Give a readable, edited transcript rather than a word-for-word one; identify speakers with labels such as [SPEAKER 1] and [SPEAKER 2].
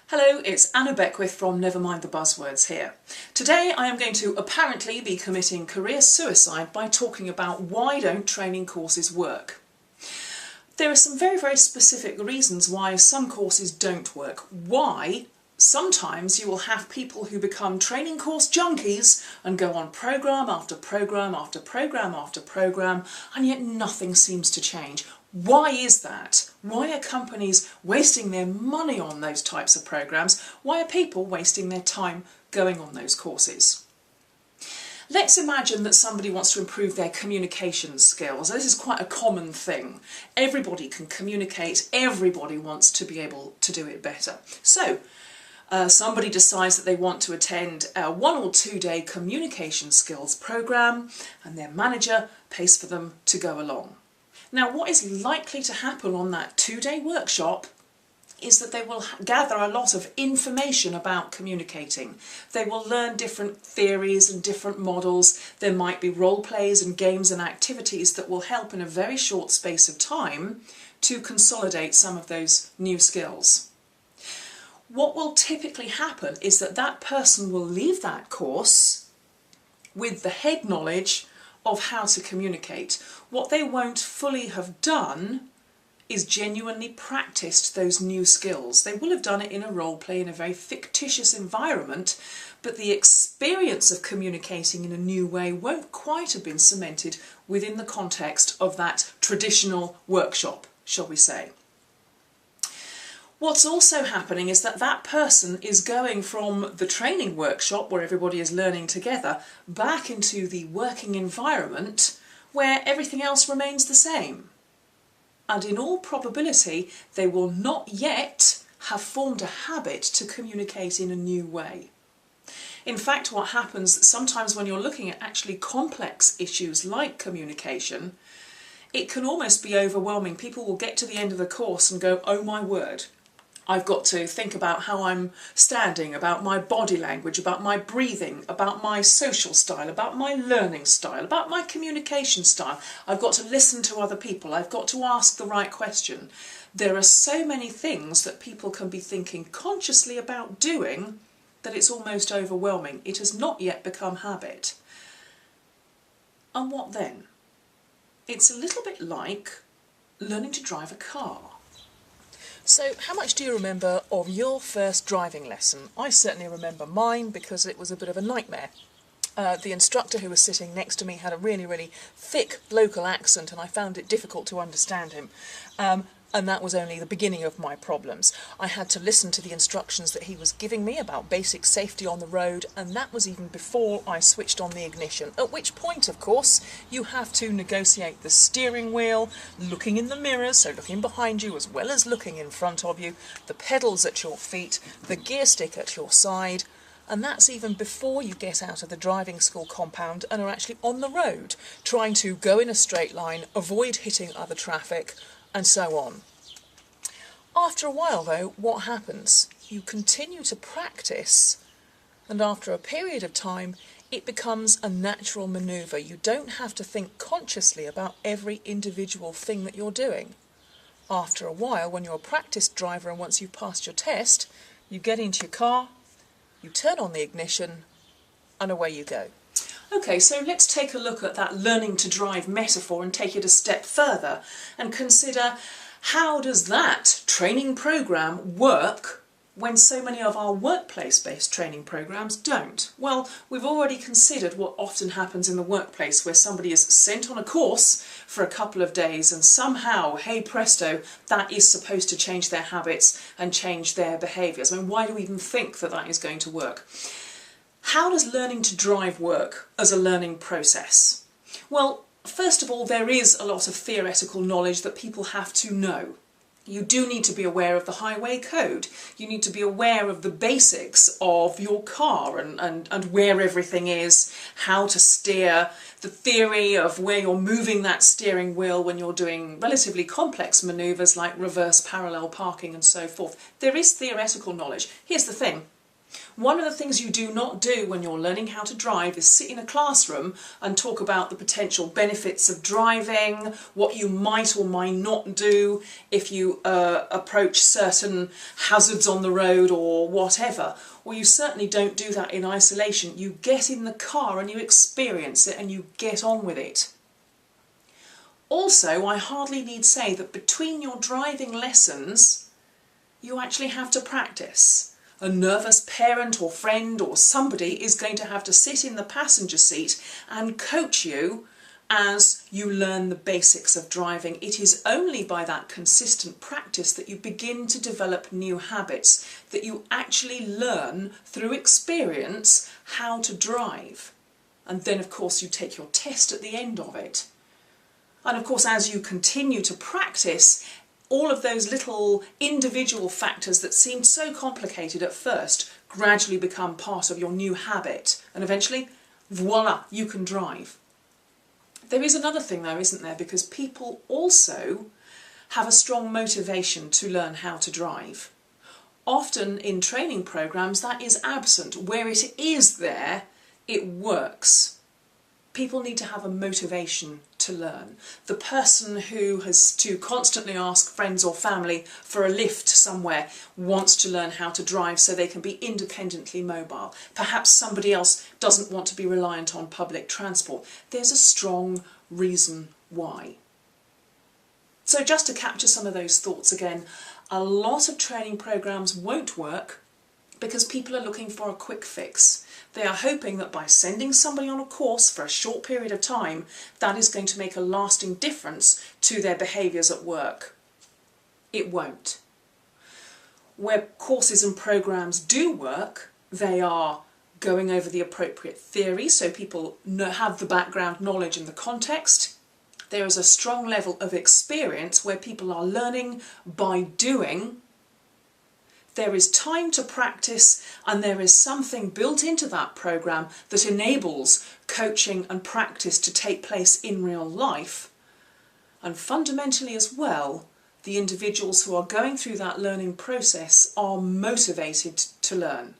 [SPEAKER 1] Hello, it's Anna Beckwith from Never Mind the Buzzwords here. Today I am going to apparently be committing career suicide by talking about why don't training courses work. There are some very specific reasons why some courses don't work. Why sometimes you will have people who become training course junkies and go on programme after programme after programme after programme, and yet nothing seems to change. Why is that? Why are companies wasting their money on those types of programmes? Why are people wasting their time going on those courses? Let's imagine that somebody wants to improve their communication skills. This is quite a common thing. Everybody can communicate, everybody wants to be able to do it better. So, somebody decides that they want to attend a 1 or 2 day communication skills programme, and their manager pays for them to go along. Now, what is likely to happen on that 2-day workshop is that they will gather a lot of information about communicating. They will learn different theories and different models. There might be role plays and games and activities that will help in a very short space of time to consolidate some of those new skills. What will typically happen is that that person will leave that course with the head knowledge of how to communicate. What they won't fully have done is genuinely practiced those new skills. They will have done it in a role play in a very fictitious environment, but the experience of communicating in a new way won't quite have been cemented within the context of that traditional workshop, shall we say. What's also happening is that that person is going from the training workshop, where everybody is learning together, back into the working environment where everything else remains the same. And in all probability, they will not yet have formed a habit to communicate in a new way. In fact, what happens sometimes when you're looking at actually complex issues like communication, it can almost be overwhelming. People will get to the end of the course and go, oh my word, I've got to think about how I'm standing, about my body language, about my breathing, about my social style, about my learning style, about my communication style. I've got to listen to other people. I've got to ask the right question. There are so many things that people can be thinking consciously about doing that it's almost overwhelming. It has not yet become habit. And what then? It's a little bit like learning to drive a car. So, how much do you remember of your first driving lesson? I certainly remember mine because it was a bit of a nightmare. The instructor who was sitting next to me had a really thick local accent, and I found it difficult to understand him. And that was only the beginning of my problems. I had to listen to the instructions that he was giving me about basic safety on the road, and that was even before I switched on the ignition, at which point, of course, you have to negotiate the steering wheel, looking in the mirrors, so looking behind you as well as looking in front of you, the pedals at your feet, the gear stick at your side, and that's even before you get out of the driving school compound and are actually on the road, trying to go in a straight line, avoid hitting other traffic, and so on. After a while, though, what happens? You continue to practice, and after a period of time, it becomes a natural manoeuvre. You don't have to think consciously about every individual thing that you're doing. After a while, when you're a practiced driver and once you've passed your test, you get into your car, you turn on the ignition, and away you go. Okay, so let's take a look at that learning to drive metaphor and take it a step further and consider, how does that training programme work when so many of our workplace-based training programmes don't? Well, we've already considered what often happens in the workplace, where somebody is sent on a course for a couple of days and somehow, hey presto, that is supposed to change their habits and change their behaviours. I mean, why do we even think that that is going to work? How does learning to drive work as a learning process? Well, first of all, there is a lot of theoretical knowledge that people have to know. You do need to be aware of the highway code. You need to be aware of the basics of your car and where everything is, how to steer, the theory of where you're moving that steering wheel when you're doing relatively complex manoeuvres like reverse parallel parking and so forth. There is theoretical knowledge. Here's the thing. One of the things you do not do when you're learning how to drive is sit in a classroom and talk about the potential benefits of driving, what you might or might not do if you approach certain hazards on the road or whatever. Well, you certainly don't do that in isolation. You get in the car and you experience it and you get on with it. Also, I hardly need say that between your driving lessons, you actually have to practice. A nervous parent or friend or somebody is going to have to sit in the passenger seat and coach you as you learn the basics of driving. It is only by that consistent practice that you begin to develop new habits, that you actually learn through experience how to drive. And then of course you take your test at the end of it. And of course as you continue to practice, all of those little individual factors that seemed so complicated at first gradually become part of your new habit, and eventually, voila, you can drive. There is another thing though, isn't there, because people also have a strong motivation to learn how to drive. Often in training programs that is absent. Where it is there, it works. People need to have a motivation to learn. The person who has to constantly ask friends or family for a lift somewhere wants to learn how to drive so they can be independently mobile. Perhaps somebody else doesn't want to be reliant on public transport. There's a strong reason why. So just to capture some of those thoughts again, a lot of training programs won't work because people are looking for a quick fix. They are hoping that by sending somebody on a course for a short period of time, that is going to make a lasting difference to their behaviours at work. It won't. Where courses and programs do work, they are going over the appropriate theory so people have the background knowledge and the context. There is a strong level of experience where people are learning by doing. There is time to practice, and there is something built into that programme that enables coaching and practice to take place in real life. And fundamentally as well, the individuals who are going through that learning process are motivated to learn.